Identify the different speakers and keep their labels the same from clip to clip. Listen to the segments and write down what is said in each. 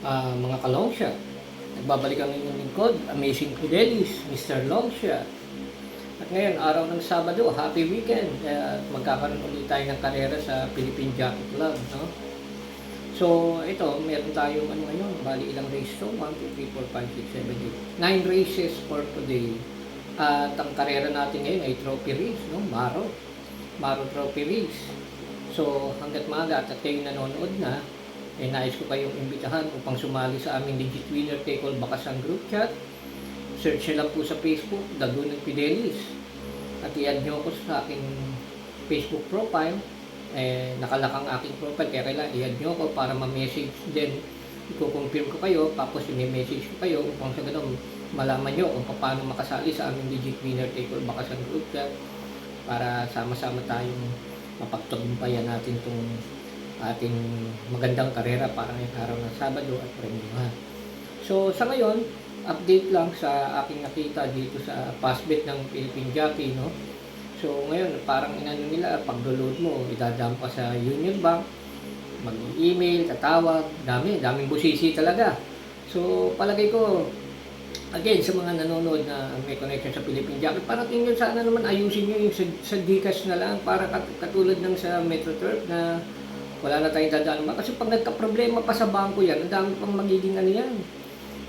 Speaker 1: Mga ka-Longshot. Nagbabalik ang inyong lingkod, Amazing Fidelis, Mr. Longshot. At ngayon, araw ng Sabado, happy weekend. Magkakaroon ulit tayo ng karera sa Philippine Jockey Club. No? So, ito, meron tayong ngayon, bali ilang race to? 1, 2, 3, 4, 5, 6, 7, 8. 9 races for today. At ang karera natin ngayon ay trophy race, no? Maro Trophy Race. So, hanggat maaga at kayo nanonood na, nais ko kayong imbitahan upang sumali sa aming Legit Winner Take All Bakasan Group Chat. Search nyo lang po sa Facebook, Dagunan Fidelis. At i-add nyo ako sa aking Facebook profile. Nakalakang aking profile, kaya kailangan i-add nyo ako para ma-message din. I-confirm ko kayo, tapos i-message ko kayo upang sa ganun malaman nyo kung paano makasali sa aming Legit Winner Take All Bakasan Group Chat para sama-sama tayong mapagtagumpayan natin itong ating magandang karera para ngayong araw ng Sabado at Premyohan. So sa ngayon, update lang sa aking nakita dito sa fastbet ng Philippine Jockey, no? So ngayon, parang inano nila, pag-download mo, idadam pa sa Union Bank, mag-email, tatawag, daming busisi talaga. So palagay ko, again, sa mga nanonood na may connection sa Philippine Jockey, parang tingnan sana naman ayusin nyo yung sa Gcash na lang, para katulad ng sa MetroTurf na wala na tayong dadaan ba? Kasi pag nagka-problema pa sa bangko yan, ang dami pang magiging ano yan.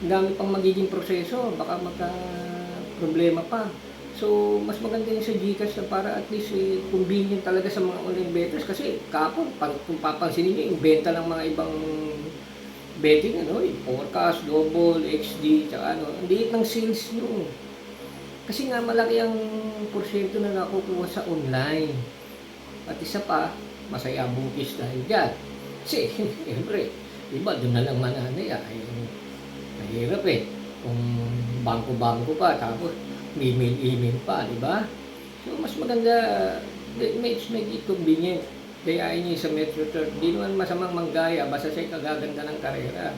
Speaker 1: Ang dami pang magiging proseso. Baka magka-problema pa. So, mas maganda yung sa Gcash na para at least convenient talaga sa mga online bettors. Kasi kapon, kung papansinin nyo, yung benta ng mga ibang betting, yung forecast, double, XD, tsaka ang liit ng sales nyo. Kasi nga malaki ang porsyento na nakukuha sa online. At isa pa, masaya bukis dahil dyan. Kasi, siyempre, iba doon na lang mananaya. Mahirap kung bangko-bangko pa, tapos email pa, di ba? So, mas maganda, make it convenient. Kayain niyo sa MetroTurf. Hindi naman masamang manggaya, basta sa'yo kagaganda ng karera.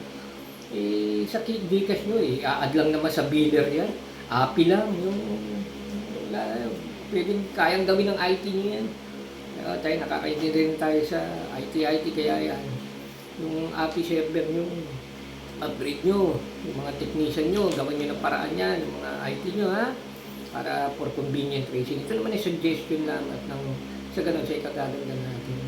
Speaker 1: Sa Gcash nyo, i-add lang naman sa bidder yan. API lang, pwedeng kayang gawin ng IT niyo yan. Tayo nakakaintindi rin tayo sa IT, kaya yan. Yung API server nyo, upgrade nyo, yung mga technician nyo, gawin nyo ng paraan yan, yung mga IT nyo para for convenient racing. Ito naman ay suggestion lang at sa ganun sa ikagaganda natin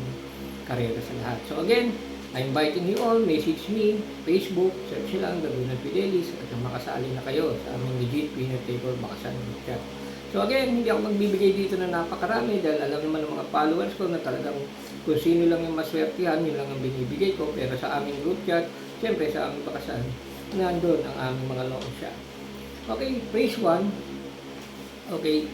Speaker 1: karera sa lahat. So again, I'm inviting you all, message me, Facebook, search nyo lang, Dagunan Fidelis, at makasali na kayo sa aming Legit Winner Take All Bakasan Group Chat. So again, hindi ako magbibigay dito na napakarami dahil alam naman ng mga followers ko na talagang kung sino lang yung maswertihan, yun lang ang binibigay ko. Pero sa aming group chat, siyempre sa aming bakasan, nandun ang aming mga long shot. Okay, race 1. Okay,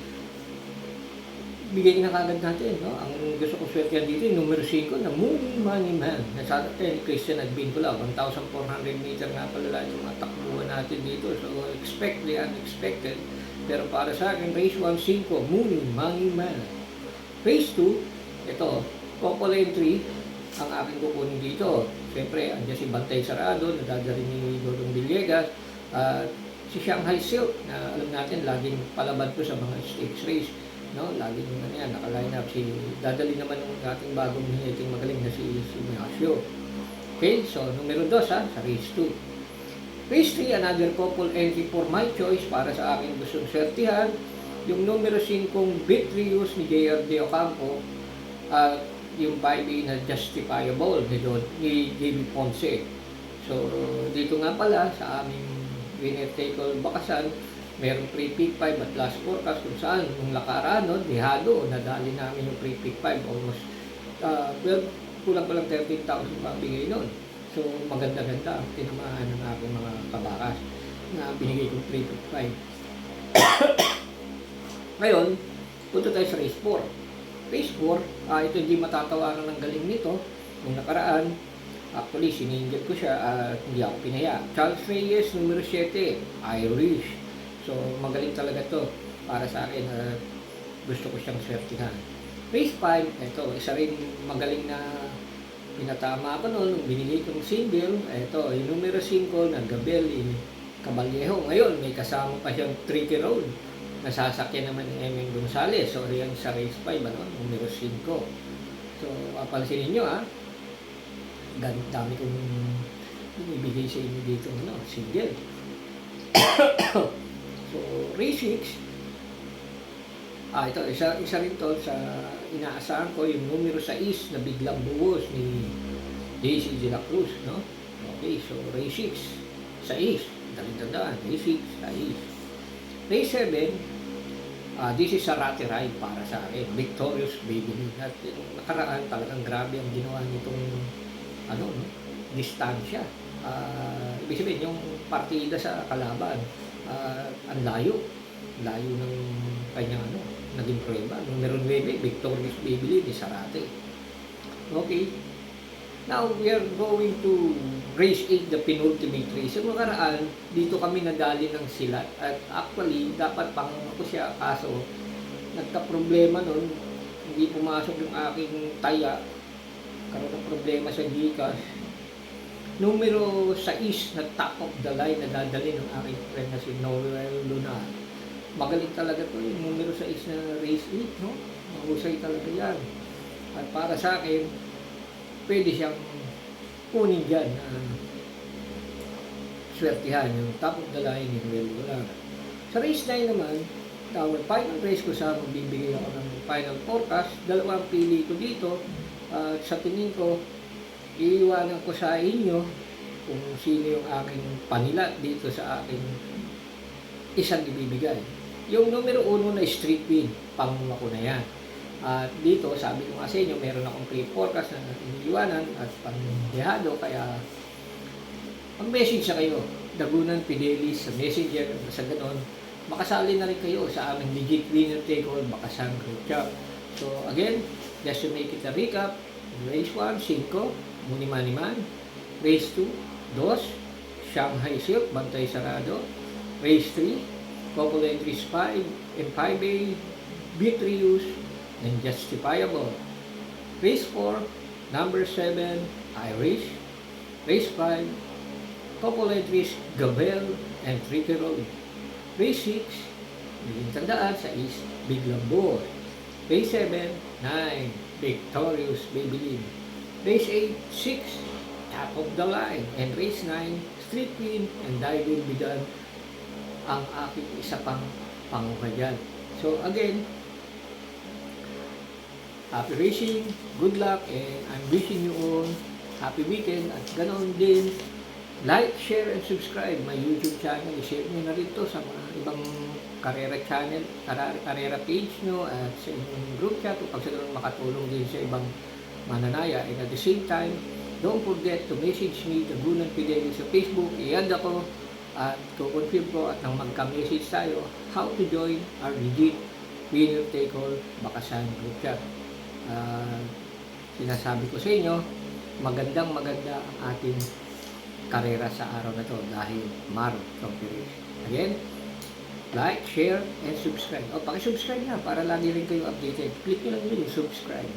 Speaker 1: bigay na kagad natin, no? Ang gusto kong swertihan dito, yung numero 5 na Money Man. Nasa atin, Christian Advincula, 1,400 meter nga pala yung mga takbuhan natin dito. So, expect the unexpected. Pero para sa akin, race 1, 5, Money Man. Race 2, ito, couple entry, ang aking kukunin dito. Siyempre, andyan si Bantay Sarado, nadadali ni Dodong Villegas, at si Shanghai Silk, na alam natin, laging palabad ko sa mga stakes race. No? Laging naka-line up. Dadali naman ng ating bagong hiniting magaling na si Ignacio. Okay, so numero 2 sa race 2. Race 3, another couple entry for my choice para sa aking gustong swertihan. Yung numero 5, Vitrius ni JR De Ocampo at yung 5A na Justifiable ni JB Ponce. So, dito nga pala sa aming Winner Take All Bakasan, merong pre-pick 5 at last forecast kung saan yung lakaran, dihado, nadali namin yung pre-pick 5 almost kulang pa lang 13,000 mabigay nun. So, maganda-ganda ang tinamaan ng aking mga kabakas na binigay kong 3.5. Ngayon, punta tayo sa race 4. Race 4, ito hindi matatawaran ng galing nito. Nung nakaraan, actually, siningil ko siya at hindi ako pinaya. Charles Reyes, numero 7, Irish. So, magaling talaga to para sa akin. Gusto ko siyang swertihan. Race 5, ito, isa rin magaling na pinatama ko noon, binigay kong single. Ito, yung numero 5 na Gabelli Caballejo. Ngayon, may kasama pa siyang tricky road. Nasasakyan naman ni Emeng Gonzalez. So, yan sa race 5, numero 5. So, papansinin nyo, dami kong ibigay sabihin sa inyo dito, single. So, race 6, ito, isa rin to sa inaasahan ko, yung numero 6 na biglang buwos ni Daisy de la Cruz, no? Okay, so race 6, 6, tandaan, race 6, 6. Race 7, this is a Rati ride para sa akin, Victorious Baby. At nakaraan talagang grabe ang ginawa nitong distansya. Ibig sabihin, yung partida sa kalaban, ang layo ng kanyang naging prueba. Numero 9, Victorious Baby ni Sarate. Okay. Now, we are going to race 8, the penultimate race. Yung nakaraan, dito kami nadali ng silat. At actually, dapat pang ako siya. Kaso, nagka-problema nun. Hindi pumasok yung aking taya. Karoon ng problema sa Gcash. Numero 6 na top of the line na dadali ng aking friend na si Noel Luna. Magaling talaga to yung numero 6 na race 8, no? Mahusay talaga yan. At para sa akin, pwede siyang kunin dyan na swertihan yung top of the line ni Noel Luna. Sa race 9 naman, final race ko sa magbibigay ako ng final forecast. Dalawang pili ko dito. Sa tingin ko, iiwanan ko sa inyo kung sino yung aking panilat dito sa aking isang ibibigay. Yung numero 1 na street win, panguna ko na yan. At dito, sabi ko nga sa inyo, meron akong pre-forecast na iniiwanan at pangdehado, kaya mag-message sa kayo, Dagunan Fidelis sa messenger, sa ganon, makasali na rin kayo sa aming legit winner take all Bakasan group chat. So again, just to make it a recap, race 1, 5, Muni-Maniman, race 2, 2, Shanghai Silk, Bantay Sarado, race 3, Couple entries 5 and 5A, Vitrius, and Justifiable. Race 4, number 7, Irish. Race 5, couple entries, Gabel and Trickerol. Race 6, hindi tandaan sa East, Biglang Boy. Race 7, 9, Victorious Babylin. Race 8, 6, Top of the Line. And race 9, Street Queen and Diving Bidan ang aking isa pang panguha dyan. So again, happy racing, good luck, and I'm wishing you all happy weekend. At ganoon din, like, share, and subscribe my YouTube channel. I-share nyo na rin to sa mga ibang karera channel, karera page nyo, at sa inyong group chat upang sa ganun makatulong din sa ibang mananaya. And at the same time, don't forget to message me, Dagunan Fidelis sa Facebook. I-add ako at kukonfirm ko at nang magka-message tayo how to join our legit winner take all Bakasan group chat. Sinasabi ko sa inyo, maganda ang ating karera sa araw na to dahil Maro Conference. Again, like, share, and subscribe. Pakisubscribe na para lagi rin kayo updated. Click nyo lang yun, subscribe.